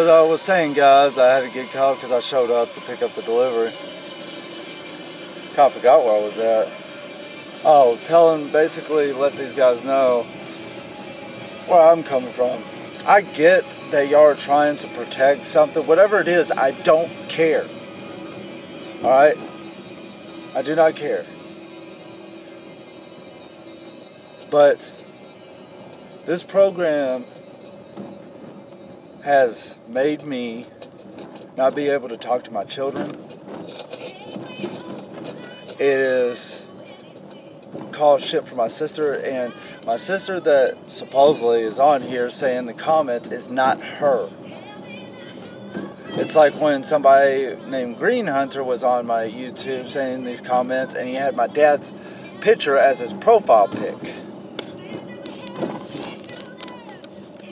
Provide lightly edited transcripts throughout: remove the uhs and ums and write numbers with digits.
So as I was saying, guys, I had to get caught because I showed up to pick up the delivery. Kind of forgot where I was at. Oh, basically let these guys know where I'm coming from. I get that y'all are trying to protect something. Whatever it is, I don't care. Alright? I do not care. But this program has made me not be able to talk to my children. It is caused shit for my sister, and my sister that supposedly is on here saying the comments is not her. It's like when somebody named Green Hunter was on my YouTube saying these comments, and he had my dad's picture as his profile pic.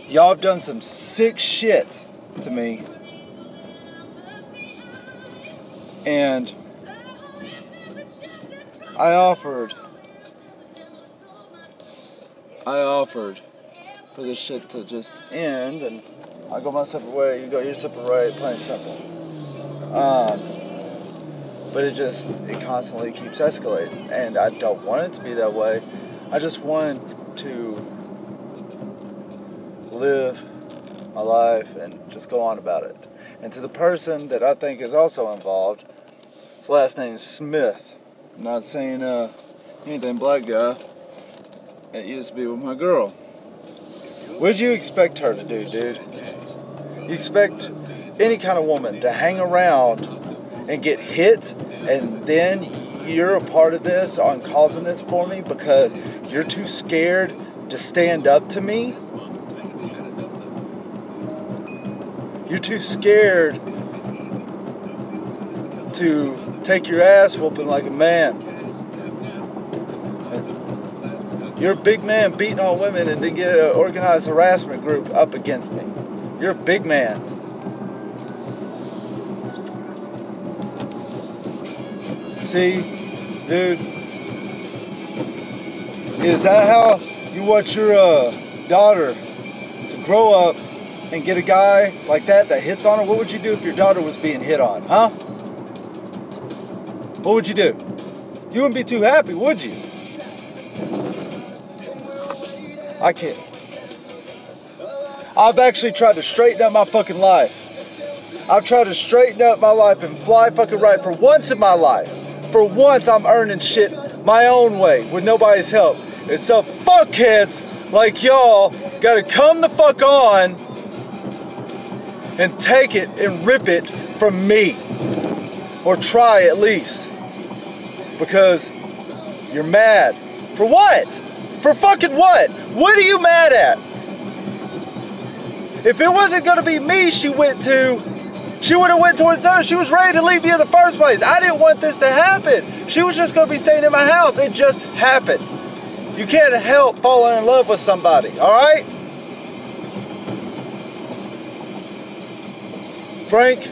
Y'all have done some sick shit to me. And I offered for this shit to just end, and I go my separate way, you go your separate way, plain simple. But it constantly keeps escalating, and I don't want it to be that way. I just want to live my life and just go on about it. And to the person that I think is also involved, his last name is Smith. I'm not saying anything, black guy. It used to be with my girl. What did you expect her to do, dude? You expect any kind of woman to hang around and get hit, and then you're a part of this on causing this for me because you're too scared to stand up to me? You're too scared to take your ass whooping like a man. You're a big man beating on women and then get an organized harassment group up against me. You're a big man. See, dude, is that how you want your daughter to grow up and get a guy like that hits on her? What would you do if your daughter was being hit on, huh? What would you do? You wouldn't be too happy, would you? I can't. I've actually tried to straighten up my fucking life. I've tried to straighten up my life and fly fucking right for once in my life. For once I'm earning shit my own way with nobody's help. And so fuckheads like y'all gotta come the fuck on and take it and rip it from me. Or try at least. Because you're mad. For what? For fucking what? What are you mad at? If it wasn't gonna be me she would have went towards her. She was ready to leave you in the first place. I didn't want this to happen. She was just gonna be staying in my house. It just happened. You can't help falling in love with somebody, alright? Frank,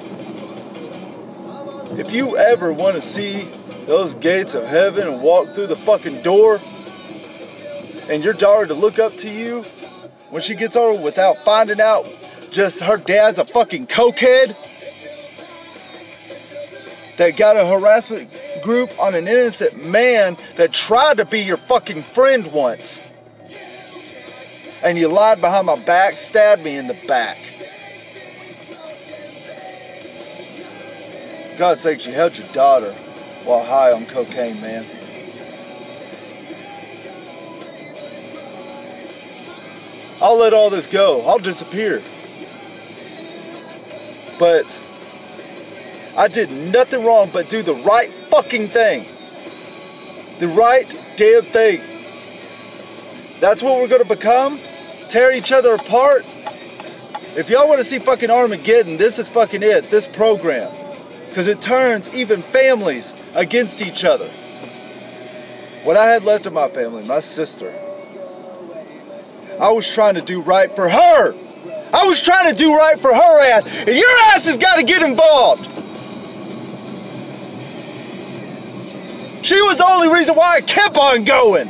if you ever want to see those gates of heaven and walk through the fucking door, and your daughter to look up to you when she gets older without finding out just her dad's a fucking cokehead that got a harassment group on an innocent man that tried to be your fucking friend once, and you lied behind my back, stabbed me in the back. God's sakes, you held your daughter while high on cocaine, man. I'll let all this go. I'll disappear. But I did nothing wrong but do the right fucking thing. The right damn thing. That's what we're going to become? Tear each other apart? If y'all want to see fucking Armageddon, this is fucking it. This program. Because it turns even families against each other. What I had left of my family, my sister, I was trying to do right for her. I was trying to do right for her ass. And your ass has got to get involved. She was the only reason why I kept on going.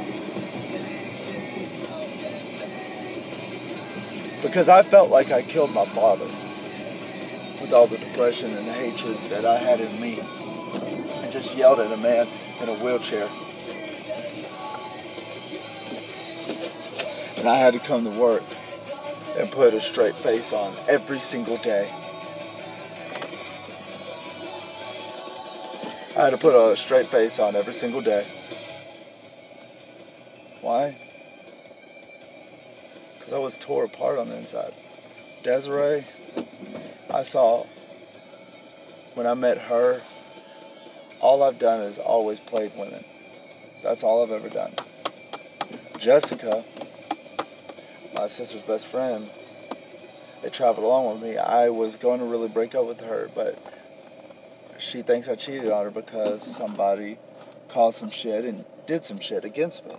Because I felt like I killed my father. with all the depression and the hatred that I had in me, and just yelled at a man in a wheelchair. And I had to come to work and put a straight face on every single day. I had to put a straight face on every single day. Why? Because I was tore apart on the inside. Desiree, I saw, when I met her, all I've done is always played women. That's all I've ever done. Jessica, my sister's best friend, they traveled along with me. I was going to really break up with her, but she thinks I cheated on her because somebody caused some shit and did some shit against me.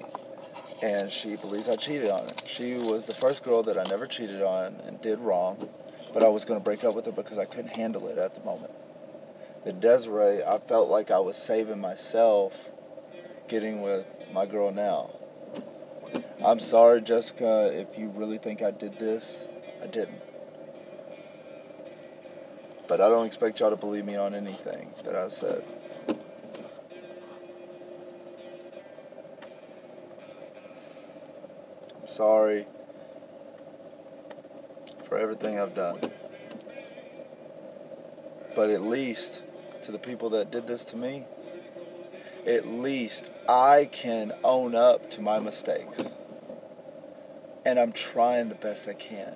And she believes I cheated on her. She was the first girl that I never cheated on and did wrong, but I was going to break up with her because I couldn't handle it at the moment. The Desiree, I felt like I was saving myself getting with my girl now. I'm sorry, Jessica, if you really think I did this. I didn't. But I don't expect y'all to believe me on anything that I said. I'm sorry for everything I've done. But at least, to the people that did this to me, at least I can own up to my mistakes. And I'm trying the best I can.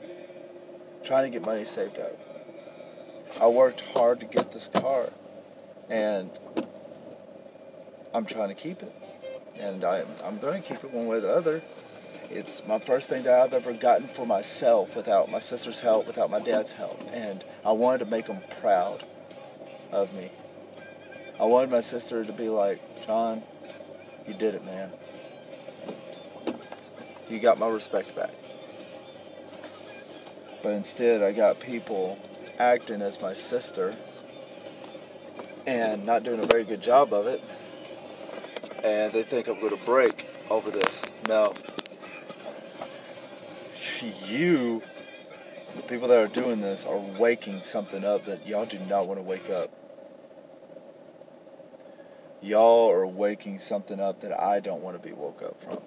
Trying to get money saved up. I worked hard to get this car, and I'm trying to keep it. And I'm going to keep it one way or the other. It's my first thing that I've ever gotten for myself without my sister's help, without my dad's help. And I wanted to make them proud of me. I wanted my sister to be like, John, you did it, man. You got my respect back. But instead, I got people acting as my sister and not doing a very good job of it, and they think I'm going to break over this. No. You, the people that are doing this, are waking something up that y'all do not want to wake up. Y'all are waking something up that I don't want to be woke up from.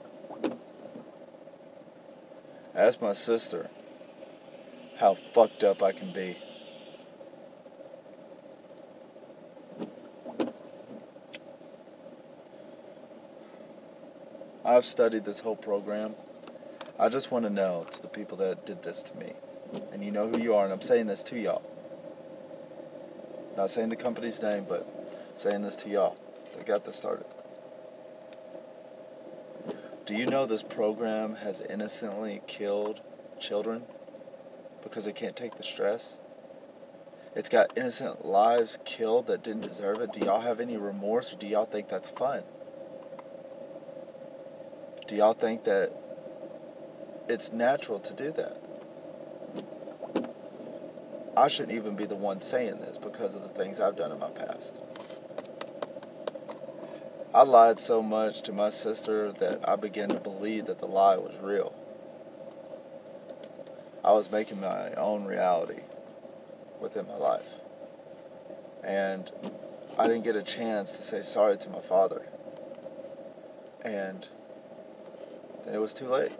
Ask my sister how fucked up I can be. I've studied this whole program. I just want to know, to the people that did this to me, and you know who you are, and I'm saying this to y'all. Not saying the company's name, but I'm saying this to y'all that got this started. Do you know this program has innocently killed children because they can't take the stress? It's got innocent lives killed that didn't deserve it. Do y'all have any remorse, or do y'all think that's fun? Do y'all think that it's natural to do that? I shouldn't even be the one saying this because of the things I've done in my past. I lied so much to my sister that I began to believe that the lie was real. I was making my own reality within my life. And I didn't get a chance to say sorry to my father. And then it was too late.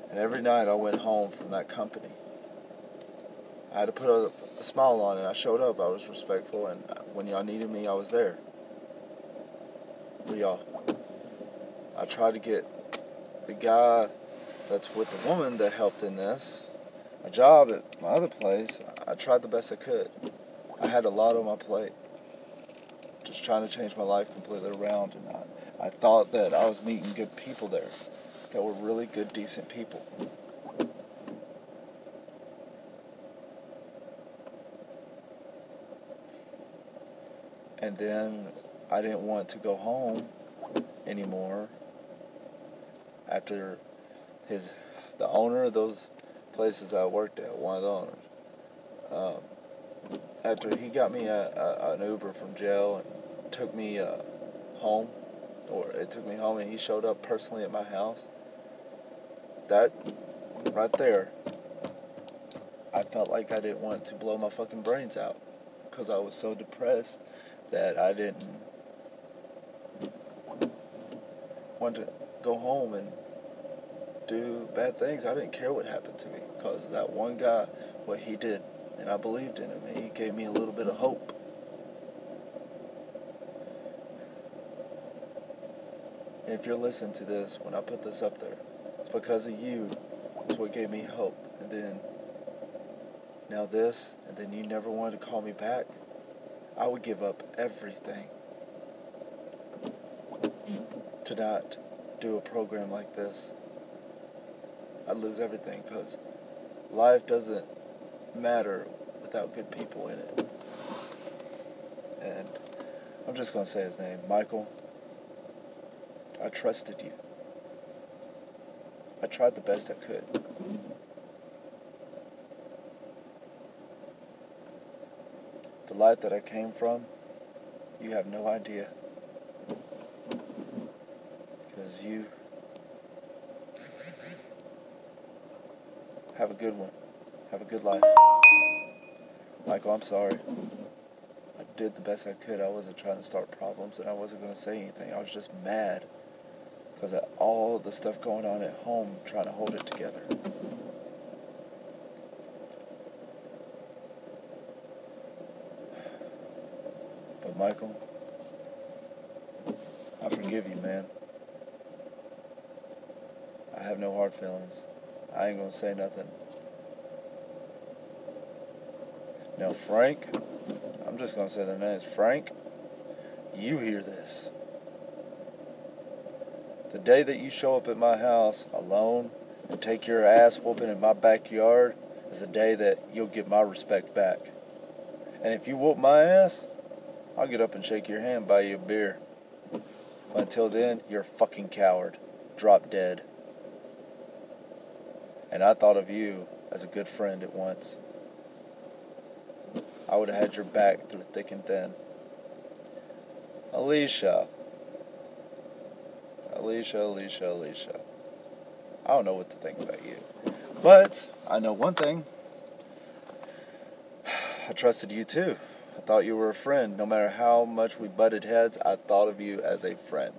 And every night I went home from that company, I had to put a smile on, and I showed up. I was respectful, and when y'all needed me, I was there for y'all. I tried to get the guy that's with the woman that helped in this a job at my other place. I tried the best I could. I had a lot on my plate, just trying to change my life completely around, and I thought that I was meeting good people there that were really good, decent people. And then I didn't want to go home anymore after the owner of those places I worked at, one of the owners, after he got me an Uber from jail and took me home, or it took me home, and he showed up personally at my house. That right there, I felt like I didn't want to blow my fucking brains out because I was so depressed that I didn't want to go home and do bad things. I didn't care what happened to me because that one guy, what he did, and I believed in him. He gave me a little bit of hope. And if you're listening to this, when I put this up there, it's because of you. It's what gave me hope. And then, now this, and then you never wanted to call me back. I would give up everything to not do a program like this. I'd lose everything because life doesn't matter without good people in it. And I'm just going to say his name, Michael. I trusted you. I tried the best I could. The life that I came from, you have no idea. Because you have a good one. Have a good life. Michael, I'm sorry. I did the best I could. I wasn't trying to start problems and I wasn't going to say anything. I was just mad because of all the stuff going on at home, trying to hold it together. But Michael, I forgive you, man. I have no hard feelings. I ain't gonna say nothing. Now, Frank, I'm just gonna say their names. Frank, you hear this. The day that you show up at my house alone and take your ass whooping in my backyard is the day that you'll get my respect back. And if you whoop my ass, I'll get up and shake your hand, buy you a beer. But until then, you're a fucking coward. Drop dead. And I thought of you as a good friend at once. I would have had your back through thick and thin. Alicia. I don't know what to think about you. But I know one thing. I trusted you too. I thought you were a friend. No matter how much we butted heads, I thought of you as a friend.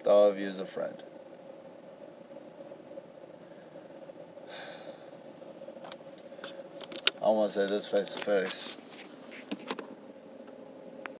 Thought of you as a friend. I want to say this face to face.